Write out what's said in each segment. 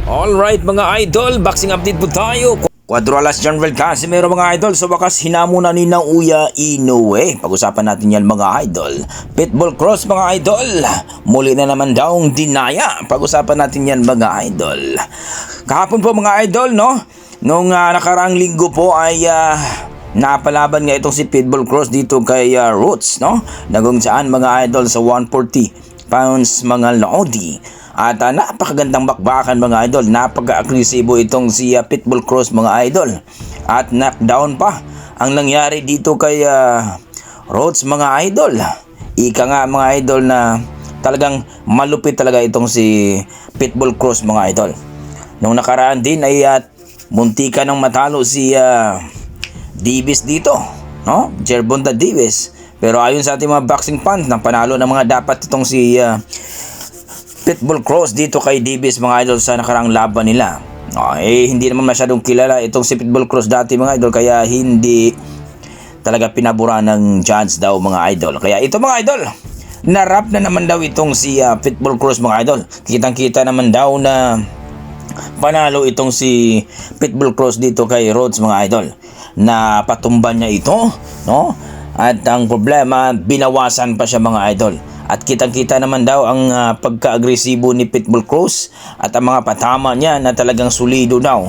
Alright mga idol, boxing update po tayo. Cuadralas General Casimero mga idol, sa wakas hinamo na ni Naoya Inoue. Pag-usapan natin yan mga idol. Pitbull Cross mga idol, muli na naman daw ang dinaya. Pag-usapan natin yan mga idol. Kahapon po mga idol, no? Nung nakaraang linggo po ay napalaban nga itong si Pitbull Cross dito kay Roots, no? Nagong saan mga idol sa 140 pounds mga Lodi. At napakagandang bakbakan mga idol. Napaka-agresibo itong si Pitbull Cross mga idol. At knockdown pa ang nangyari dito kay Rhodes mga idol. Ika nga mga idol na talagang malupit talaga itong si Pitbull Cross mga idol. Nung nakaraan din ay muntika ng matalo si Davis dito, no? Gervonta Davis. Pero ayon sa ating mga boxing fans, nang panalo ng mga dapat itong si Pitbull Cross dito kay Davis mga idol sa nakarang laban nila. Hindi naman masyadong kilala itong si Pitbull Cross dati mga idol, kaya hindi talaga pinabura ng judge daw mga idol. Kaya ito mga idol, narap na naman daw itong si Pitbull Cross mga idol. Kitang-kita naman daw na panalo itong si Pitbull Cross dito kay Rhodes mga idol. Na patumban niya ito, no? At ang problema, binawasan pa siya mga idol. At kitang-kita naman daw ang pagka-agresibo ni Pitbull Cross at ang mga patama niya na talagang solido daw.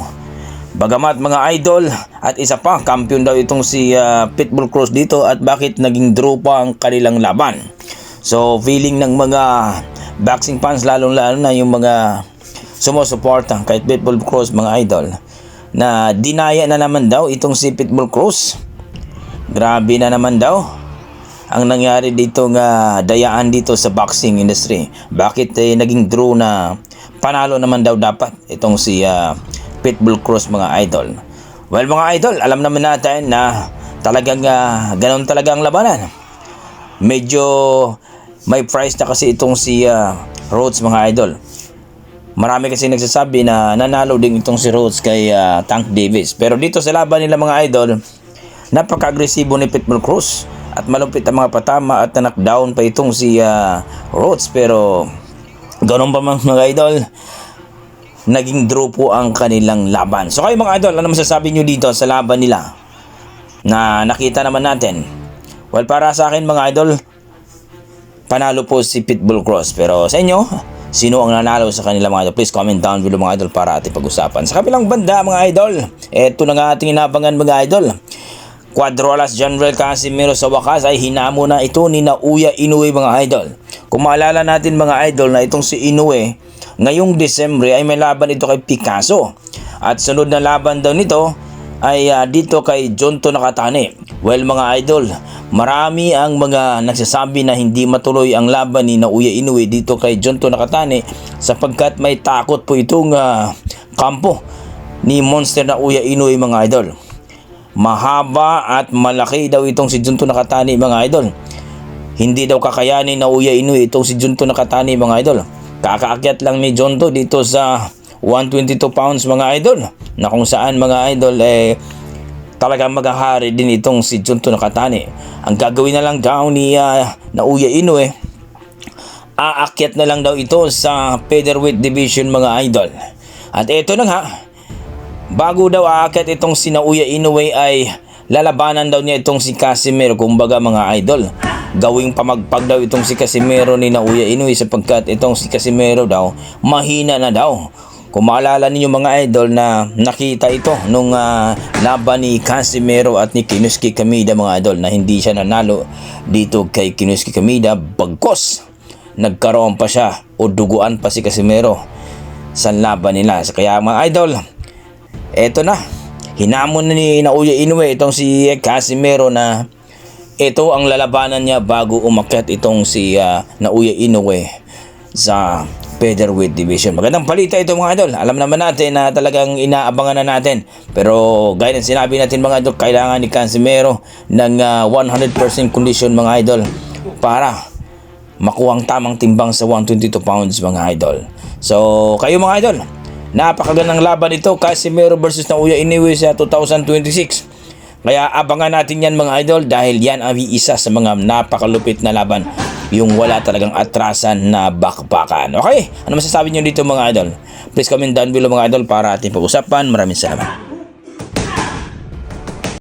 Bagamat mga idol, at isa pa, kampiyon daw itong si Pitbull Cross dito, at bakit naging draw pa ang kanilang laban. So feeling ng mga boxing fans, lalong-lalo na yung mga sumusuporta kay Pitbull Cross mga idol, na dinaya na naman daw itong si Pitbull Cross. Grabe na naman daw ang nangyari dito nga dayaan dito sa boxing industry. Bakit naging draw na panalo naman daw dapat itong si Pitbull Cross mga idol. Well mga idol, alam naman natin na talagang ganun talaga ang labanan. Medyo may price na kasi itong si Rhodes mga idol. Marami kasi nagsasabi na nanalo din itong si Rhodes kay Tank Davis. Pero dito sa laban nila mga idol, napaka-agresibo ni Pitbull Cross at malupit ang mga patama at knockdown pa itong si Rhodes. Pero ganoon pa mga idol, naging draw po ang kanilang laban. So kayo mga idol, ano masasabi nyo dito sa laban nila na nakita naman natin? Well, para sa akin mga idol, panalo po si Pitbull Cross. Pero sa inyo, sino ang nanalo sa kanila mga idol? Please comment down below mga idol para ating pag-usapan. Sa kabilang banda mga idol, eto na nga ating inabangan mga idol. Cuadralas General Casimero sa wakas ay hinamo na ito ni Naoya Inoue mga idol. Kung maalala natin mga idol na itong si Inoue ngayong Desembre ay may laban ito kay Picasso. At sunod na laban daw nito ay dito kay Junto Nakatani. Well mga idol, marami ang mga nagsasabi na hindi matuloy ang laban ni Naoya Inoue dito kay Junto Nakatani sapagkat may takot po itong kampo ni Monster Naoya Inoue mga idol. Mahaba at malaki daw itong si Junto Nakatani mga idol. Hindi daw kakayanin Naoya Inoue itong si Junto Nakatani mga idol. Kakaakyat lang ni Junto dito sa 122 pounds mga idol, na kung saan mga idol talagang maghahari din itong si Junto Nakatani. Ang gagawin na lang daw ni Naoya Inoue, aakyat na lang daw ito sa featherweight division mga idol. At eto na nga, bago daw aakyat itong si Naoya Inoue ay lalabanan daw niya itong si Casimero. Kumbaga mga idol, gawing pamagpag daw itong si Casimero ni Naoya Inoue sapagkat itong si Casimero daw mahina na daw. Kung maalala ninyo mga idol na nakita ito nung laban ni Casimero at ni Kinuski Kameda mga idol, na hindi siya nanalo dito kay Kinuski Kameda, bagkos nagkaroon pa siya o duguan pa si Casimero sa laban nila. Kaya mga idol, eto na, hinamon na ni Naoya Inoue itong si Casimero na ito ang lalabanan niya bago umakyat itong si Naoya Inoue sa featherweight division. Magandang balita ito mga idol. Alam naman natin na talagang inaabangan na natin. Pero gaya ng sinabi natin mga idol, kailangan ni Casimero ng 100% condition mga idol para makuha ang tamang timbang sa 122 pounds mga idol. So kayo mga idol, napakagandang laban ito, Casimero versus Naoya Inoue sa 2026. Kaya abangan natin yan mga idol, dahil yan ang isa sa mga napakalupit na laban yung wala talagang atrasan na bakbakan. Okay? Ano masasabi nyo dito mga idol? Please comment down below mga idol para ating pag-usapan. Maraming salamat.